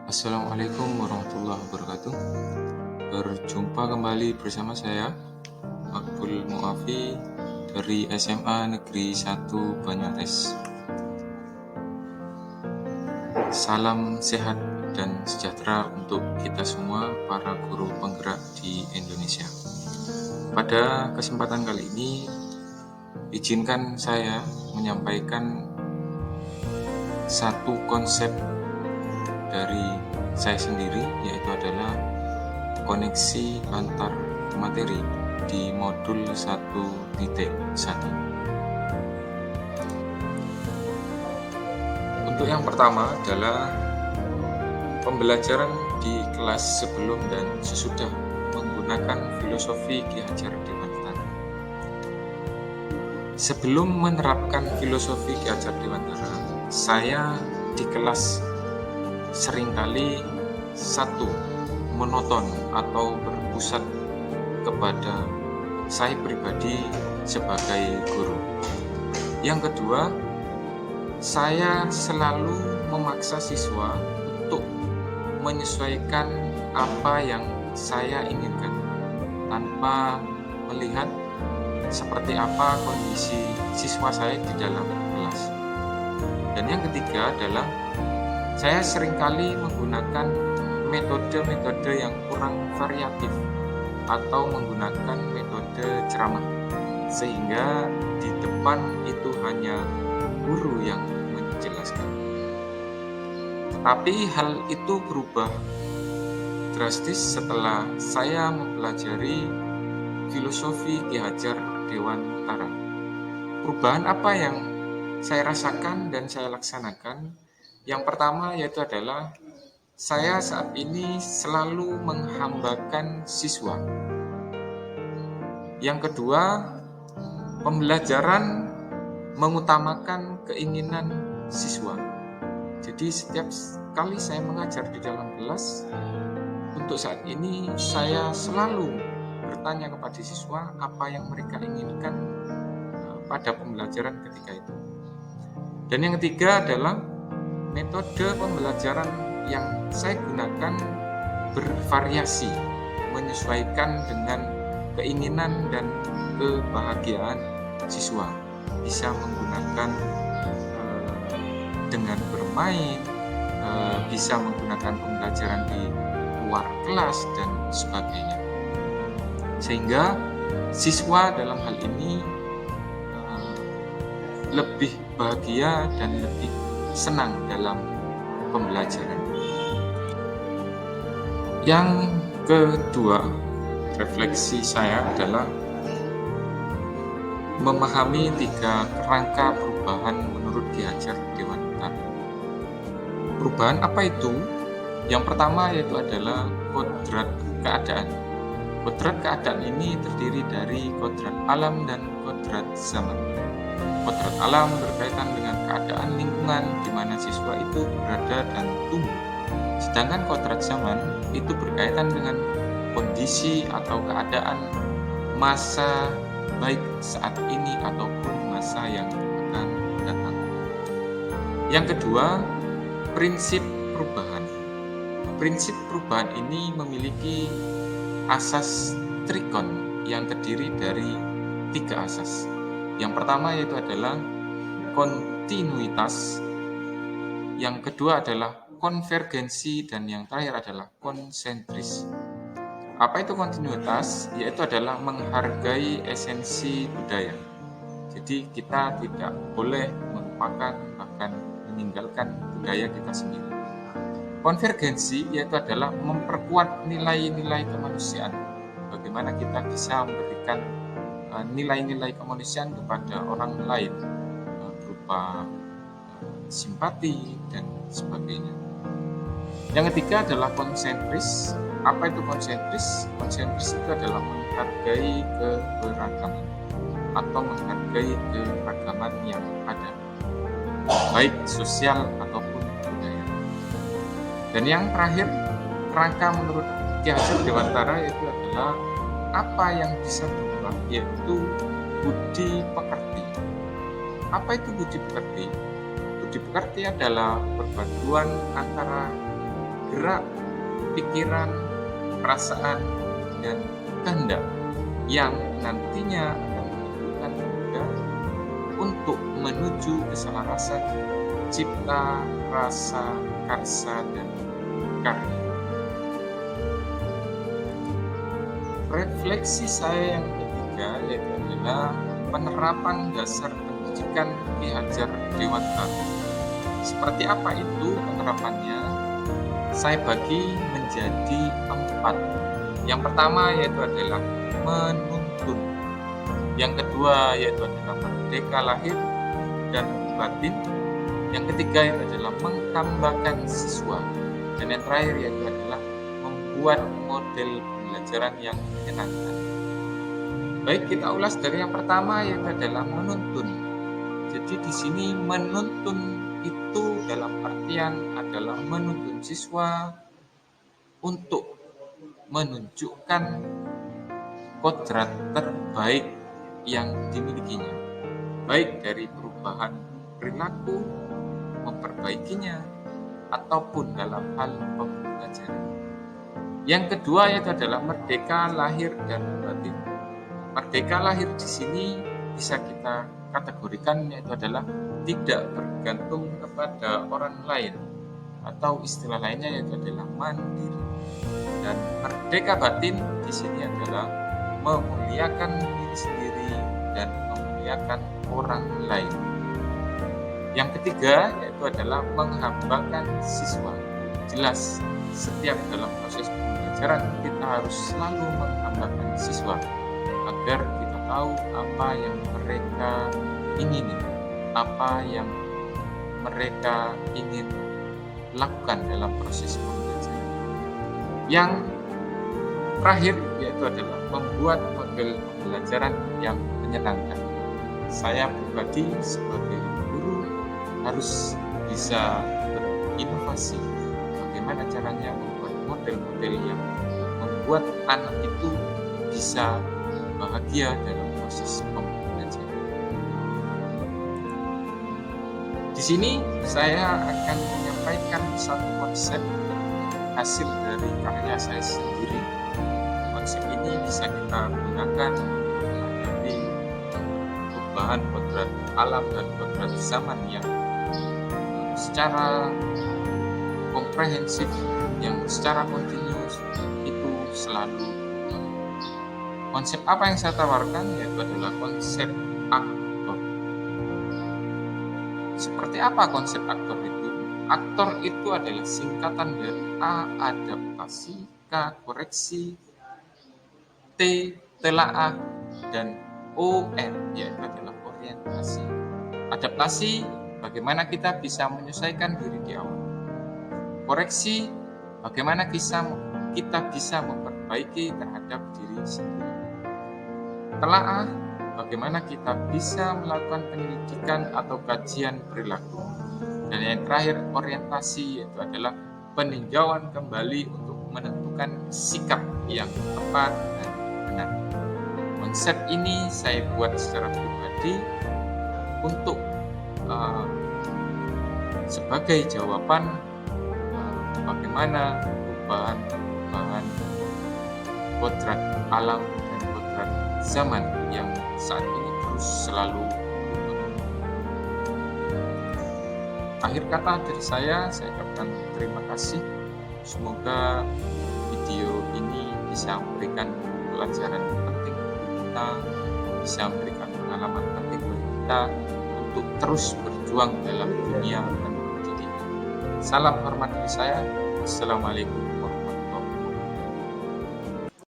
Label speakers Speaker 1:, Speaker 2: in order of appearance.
Speaker 1: Assalamualaikum warahmatullahi wabarakatuh. Berjumpa kembali bersama saya, Makbul Muafi dari SMA Negeri 1 Banyuanes. Salam sehat dan sejahtera untuk kita semua para guru penggerak di Indonesia. Pada kesempatan kali ini, izinkan saya menyampaikan satu konsep dari saya sendiri, yaitu adalah koneksi antar materi di modul 1.1. Untuk yang pertama adalah pembelajaran di kelas sebelum dan sesudah menggunakan filosofi Ki Hajar Dewantara. Sebelum menerapkan filosofi Ki Hajar Dewantara, saya di kelas seringkali monoton atau berpusat kepada saya pribadi sebagai guru. Yang kedua, saya selalu memaksa siswa untuk menyesuaikan apa yang saya inginkan tanpa melihat seperti apa kondisi siswa saya di dalam kelas. Dan yang ketiga adalah saya seringkali menggunakan metode-metode yang kurang variatif atau menggunakan metode ceramah, sehingga di depan itu hanya guru yang menjelaskan. Tetapi hal itu berubah drastis setelah saya mempelajari filosofi Ki Hajar Dewantara. Perubahan apa yang saya rasakan dan saya laksanakan? Yang pertama yaitu adalah saya saat ini selalu menghambakan siswa. Yang kedua, pembelajaran mengutamakan keinginan siswa. Jadi setiap kali saya mengajar di dalam kelas, untuk saat ini saya selalu bertanya kepada siswa apa yang mereka inginkan pada pembelajaran ketika itu. Dan yang ketiga adalah metode pembelajaran yang saya gunakan bervariasi, menyesuaikan dengan keinginan dan kebahagiaan siswa. Bisa menggunakan dengan bermain, bisa menggunakan pembelajaran di luar kelas, dan sebagainya. Sehingga siswa dalam hal ini lebih bahagia dan lebih senang dalam pembelajaran. Yang kedua, refleksi saya adalah memahami 3 kerangka perubahan menurut Ki Hajar Dewantara. Perubahan apa itu? Yang pertama yaitu adalah kodrat keadaan. Kodrat keadaan ini terdiri dari kodrat alam dan kodrat zaman. Kodrat alam berkaitan dengan keadaan lingkungan di mana siswa itu berada dan tumbuh. Sedangkan kodrat zaman itu berkaitan dengan kondisi atau keadaan masa baik saat ini ataupun masa yang akan datang. Yang kedua, prinsip perubahan. Prinsip perubahan ini memiliki asas trikon yang terdiri dari 3 asas. Yang pertama yaitu adalah kontinuitas, yang kedua adalah konvergensi, dan yang terakhir adalah konsentris. Apa itu kontinuitas? Yaitu adalah menghargai esensi budaya. Jadi kita tidak boleh melupakan bahkan meninggalkan budaya kita sendiri. Konvergensi yaitu adalah memperkuat nilai-nilai kemanusiaan. Bagaimana kita bisa memberikan nilai-nilai kemanusiaan kepada orang lain berupa simpati dan sebagainya. Yang ketiga adalah konsentris. Apa itu konsentris? Konsentris itu adalah menghargai keberagaman atau menghargai keragaman yang ada, baik sosial ataupun budaya. Dan yang terakhir, kerangka menurut Ki Hajar Dewantara itu adalah apa yang bisa berubah, yaitu budi pekerti. Apa itu budi pekerti? Budi pekerti adalah perpaduan antara gerak, pikiran, perasaan, dan kehendak yang nantinya akan menimbulkan Anda untuk menuju keselarasan cipta, rasa, karsa, dan karya. Refleksi saya yang ketiga yaitu adalah penerapan dasar pendidikan Ki Hajar Dewantara. Seperti apa itu penerapannya? Saya bagi menjadi 4. Yang pertama yaitu adalah menuntun. Yang kedua yaitu adalah merdeka lahir dan batin. Yang ketiga yaitu adalah mengkambakan siswa. Dan yang terakhir yaitu adalah membuat model pembelajaran yang menyenangkan. Baik, kita ulas dari yang pertama yaitu adalah menuntun. Jadi di sini menuntun itu dalam artian adalah menuntun siswa untuk menunjukkan kodrat terbaik yang dimilikinya, baik dari perubahan perilaku, memperbaikinya, ataupun dalam hal pembelajaran. Yang kedua yaitu adalah merdeka lahir dan batin. Merdeka lahir di sini bisa kita kategorikan yaitu adalah tidak bergantung kepada orang lain, atau istilah lainnya yaitu adalah mandiri. Dan merdeka batin di sini adalah memuliakan diri sendiri dan memuliakan orang lain. Yang ketiga yaitu adalah menghambakan siswa. Jelas, setiap dalam proses pembelajaran kita harus selalu menghambakan siswa agar kita tahu apa yang mereka ingini, apa yang mereka ingin lakukan dalam proses pembelajaran. Yang terakhir yaitu adalah membuat model pembelajaran yang menyenangkan. Saya pribadi sebagai guru harus bisa berinovasi bagaimana caranya membuat model-model yang membuat anak itu bisa bahagia dalam proses pembelajaran. Di sini saya akan menyampaikan satu konsep hasil dari karya saya sendiri. Konsep ini bisa kita gunakan menghadapi perubahan kodrat alam dan kodrat zaman yang secara komprehensif, yang secara kontinus itu selalu. Konsep apa yang saya tawarkan yaitu adalah konsep aktor. Seperti apa konsep aktor itu? Aktor itu adalah singkatan dari A. Adaptasi, K. Koreksi, T. Telaah, dan O. R. yaitu adalah orientasi. Adaptasi, bagaimana kita bisa menyesuaikan diri di awal. Koreksi, bagaimana kita bisa memperbaiki terhadap diri sendiri. Telaah, bagaimana kita bisa melakukan penyelidikan atau kajian perilaku. Dan yang terakhir, orientasi, yaitu adalah peninjauan kembali untuk menentukan sikap yang tepat dan benar. Konsep ini saya buat secara pribadi untuk sebagai jawaban bagaimana perubahan kodrat alam dan kodrat zaman yang saat ini terus selalu berubah. Akhir kata dari saya ucapkan terima kasih. Semoga video ini bisa memberikan pelajaran penting bagi kita, bisa memberikan pengalaman penting bagi kita untuk terus berjuang dalam dunia pendidikan. Salam hormat dari saya. Assalamualaikum.